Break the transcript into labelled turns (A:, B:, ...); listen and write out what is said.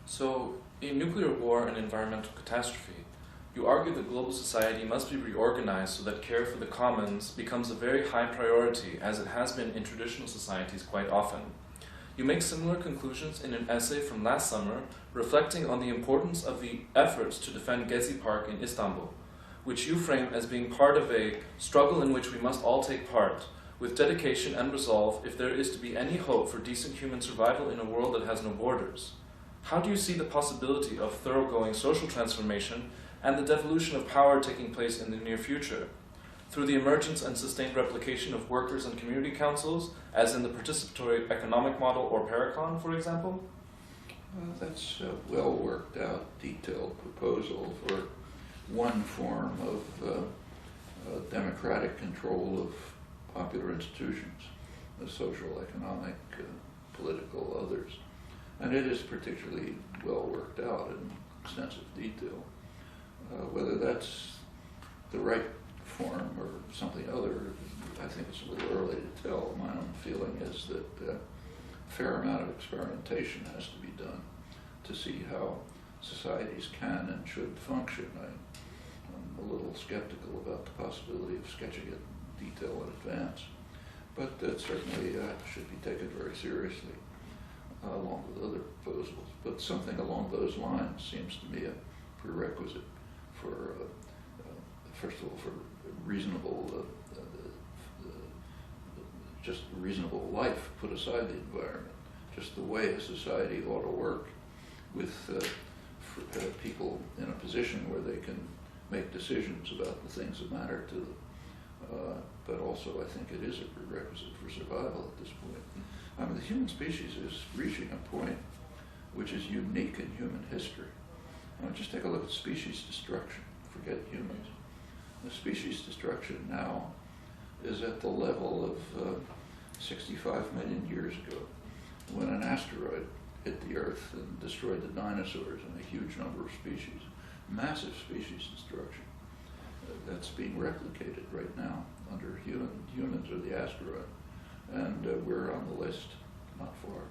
A: So, in nuclear war and environmental catastrophe, you argue that global society must be reorganized so that care for the commons becomes a very high priority, as it has been in traditional societies quite often. You make similar conclusions in an essay from last summer, reflecting on the importance of the efforts to defend Gezi Park in Istanbul, which you frame as being part of a struggle in which we must all take part, with dedication and resolve if there is to be any hope for decent human survival in a world that has no borders. How do you see the possibility of thoroughgoing social transformation and the devolution of power taking place in the near future? Through the emergence and sustained replication of workers and community councils, as in the participatory economic model or PARECON, for example?
B: That's a well worked out, detailed proposal for one form of democratic control of popular institutions, the social, economic, political, others. And it is particularly well worked out in extensive detail. Whether that's the right form or something other, I think it's a little early to tell. My own feeling is that a fair amount of experimentation has to be done to see how societies can and should function. I'm a little skeptical about the possibility of sketching it in detail in advance, but that certainly should be taken very seriously, along with other proposals. But something along those lines seems to me a prerequisite for, first of all, for reasonable, just reasonable life, put aside the environment, just the way a society ought to work with people in a position where they can make decisions about the things that matter to them. But also I think it is a prerequisite for survival at this point. I mean, the human species is reaching a point which is unique in human history. Just take a look at species destruction. Forget humans. The species destruction now is at the level of 65 million years ago, when an asteroid hit the Earth and destroyed the dinosaurs and a huge number of species. Massive species destruction. That's being replicated right now under humans or the asteroid. And we're on the list, not far.